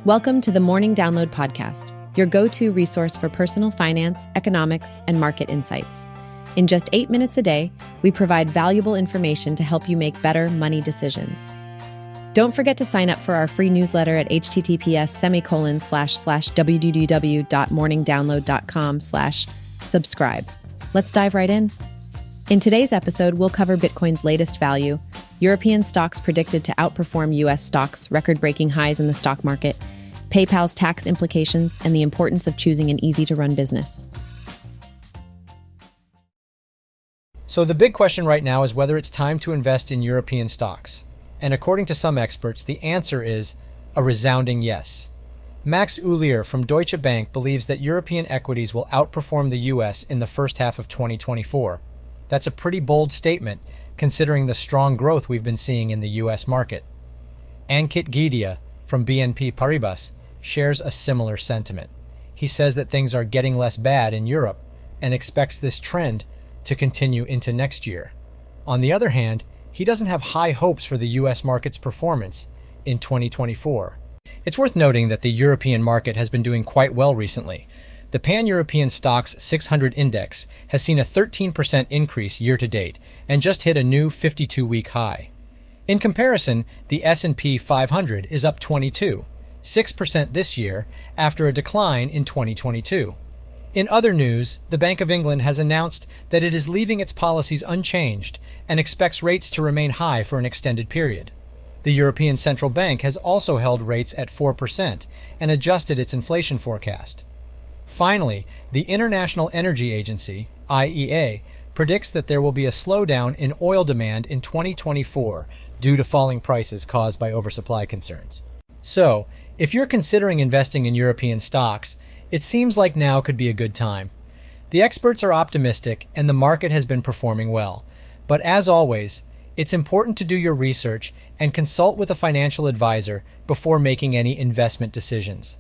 Welcome to the Morning Download Podcast, your go-to resource for personal finance, economics, and market insights. In just 8 minutes a day, we provide valuable information to help you make better money decisions. Don't forget to sign up for our free newsletter at https://www.morningdownload.com/subscribe. Let's dive right in. In today's episode, we'll cover Bitcoin's latest value, European stocks predicted to outperform US stocks, record-breaking highs in the stock market, PayPal's tax implications, and the importance of choosing an easy-to-run business. So the big question right now is whether it's time to invest in European stocks. And according to some experts, the answer is a resounding yes. Max Ulier from Deutsche Bank believes that European equities will outperform the US in the first half of 2024. That's a pretty bold statement, considering the strong growth we've been seeing in the US market. Ankit Gedia from BNP Paribas shares a similar sentiment. He says that things are getting less bad in Europe and expects this trend to continue into next year. On the other hand, he doesn't have high hopes for the US market's performance in 2024. It's worth noting that the European market has been doing quite well recently. The Pan-European Stocks 600 index has seen a 13% increase year-to-date and just hit a new 52-week high. In comparison, the S&P 500 is up 6% this year after a decline in 2022. In other news, the Bank of England has announced that it is leaving its policies unchanged and expects rates to remain high for an extended period. The European Central Bank has also held rates at 4% and adjusted its inflation forecast. Finally, the International Energy Agency, IEA, predicts that there will be a slowdown in oil demand in 2024 due to falling prices caused by oversupply concerns. So, if you're considering investing in European stocks, it seems like now could be a good time. The experts are optimistic and the market has been performing well. But as always, it's important to do your research and consult with a financial advisor before making any investment decisions.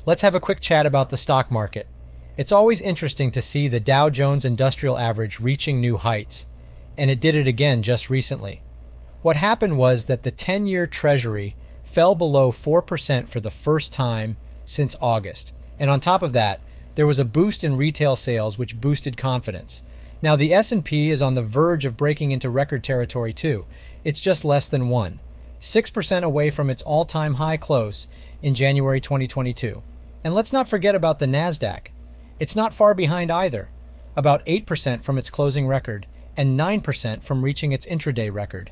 Let's have a quick chat about the stock market. It's always interesting to see the Dow Jones Industrial Average reaching new heights, and it did it again just recently. What happened was that the 10-year Treasury fell below 4% for the first time since August. And on top of that, there was a boost in retail sales which boosted confidence. Now the S&P is on the verge of breaking into record territory too. It's just less than 6% away from its all-time high close in January 2022. And let's not forget about the Nasdaq. It's not far behind either, about 8% from its closing record and 9% from reaching its intraday record.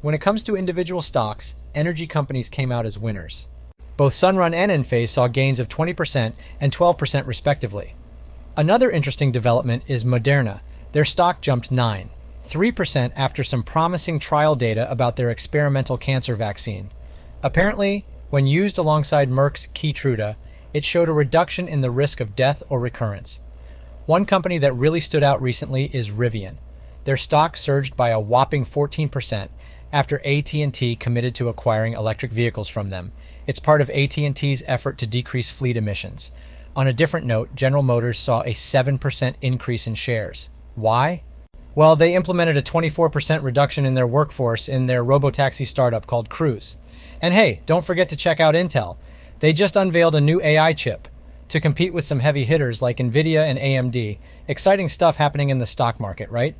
When it comes to individual stocks, energy companies came out as winners. Both Sunrun and Enphase saw gains of 20% and 12% respectively. Another interesting development is Moderna. Their stock jumped 3% after some promising trial data about their experimental cancer vaccine. Apparently, when used alongside Merck's Keytruda, it showed a reduction in the risk of death or recurrence. One company that really stood out recently is Rivian. Their stock surged by a whopping 14% after AT&T committed to acquiring electric vehicles from them. It's part of AT&T's effort to decrease fleet emissions. On a different note, General Motors saw a 7% increase in shares. Why? Well, they implemented a 24% reduction in their workforce in their robotaxi startup called Cruise. And hey, don't forget to check out Intel. They just unveiled a new AI chip to compete with some heavy hitters like Nvidia and AMD. Exciting stuff happening in the stock market, right?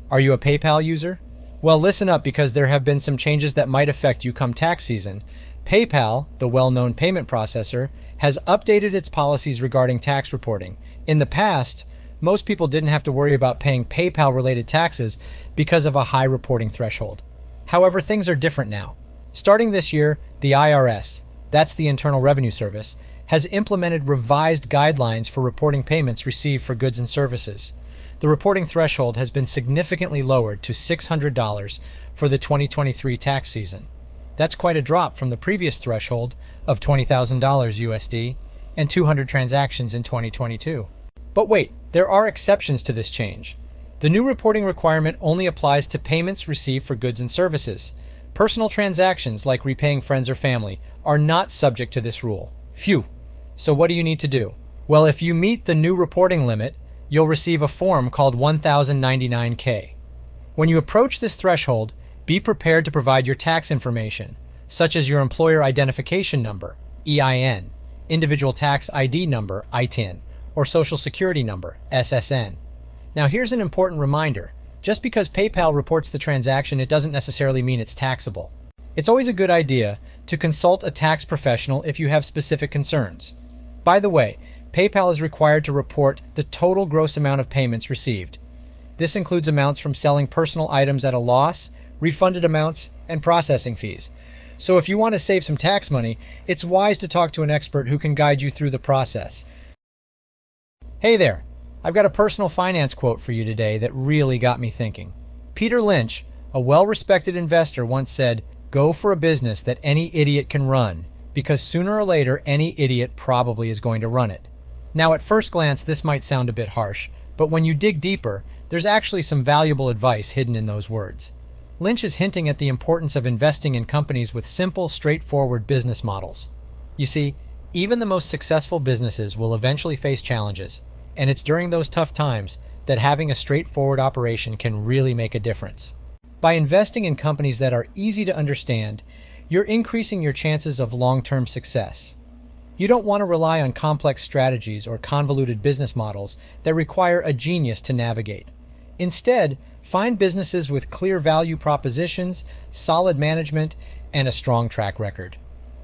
Are you a PayPal user? Well, listen up because there have been some changes that might affect you come tax season. PayPal, the well-known payment processor, has updated its policies regarding tax reporting. In the past, most people didn't have to worry about paying PayPal-related taxes because of a high reporting threshold. However, things are different now. Starting this year, the IRS, that's the Internal Revenue Service, has implemented revised guidelines for reporting payments received for goods and services. The reporting threshold has been significantly lowered to $600 for the 2023 tax season. That's quite a drop from the previous threshold of $20,000 USD and 200 transactions in 2022. But wait, there are exceptions to this change. The new reporting requirement only applies to payments received for goods and services. Personal transactions like repaying friends or family are not subject to this rule. Phew. So what do you need to do? Well, if you meet the new reporting limit, you'll receive a form called 1099K. When you approach this threshold, be prepared to provide your tax information. such as your employer identification number, EIN, individual tax ID number, ITIN, or social security number, SSN. Now here's an important reminder. Just because PayPal reports the transaction, it doesn't necessarily mean it's taxable. It's always a good idea to consult a tax professional if you have specific concerns. By the way, PayPal is required to report the total gross amount of payments received. This includes amounts from selling personal items at a loss, refunded amounts, and processing fees. So if you want to save some tax money, it's wise to talk to an expert who can guide you through the process. Hey there, I've got a personal finance quote for you today that really got me thinking. Peter Lynch, a well-respected investor, once said, "Go for a business that any idiot can run, because sooner or later any idiot probably is going to run it." Now at first glance this might sound a bit harsh, but when you dig deeper, there's actually some valuable advice hidden in those words. Lynch is hinting at the importance of investing in companies with simple, straightforward business models. You see, even the most successful businesses will eventually face challenges, and it's during those tough times that having a straightforward operation can really make a difference. By investing in companies that are easy to understand, you're increasing your chances of long-term success. You don't want to rely on complex strategies or convoluted business models that require a genius to navigate. Instead, find businesses with clear value propositions, solid management, and a strong track record.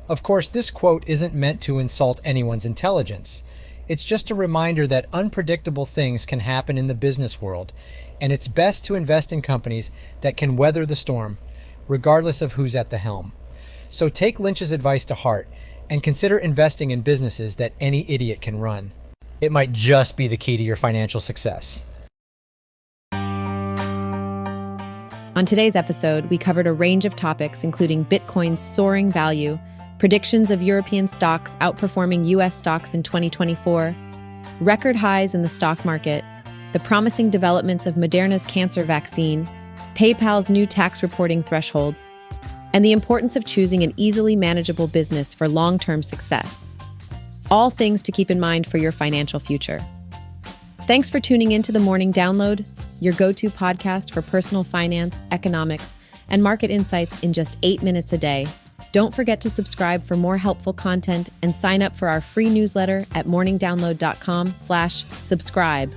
Of course, this quote isn't meant to insult anyone's intelligence. It's just a reminder that unpredictable things can happen in the business world, and it's best to invest in companies that can weather the storm, regardless of who's at the helm. So take Lynch's advice to heart and consider investing in businesses that any idiot can run. It might just be the key to your financial success. On today's episode, we covered a range of topics including Bitcoin's soaring value, predictions of European stocks outperforming US stocks in 2024, record highs in the stock market, the promising developments of Moderna's cancer vaccine, PayPal's new tax reporting thresholds, and the importance of choosing an easily manageable business for long-term success. All things to keep in mind for your financial future. Thanks for tuning in to the Morning Download, your go-to podcast for personal finance, economics, and market insights in just 8 minutes a day. Don't forget to subscribe for more helpful content and sign up for our free newsletter at morningdownload.com/subscribe.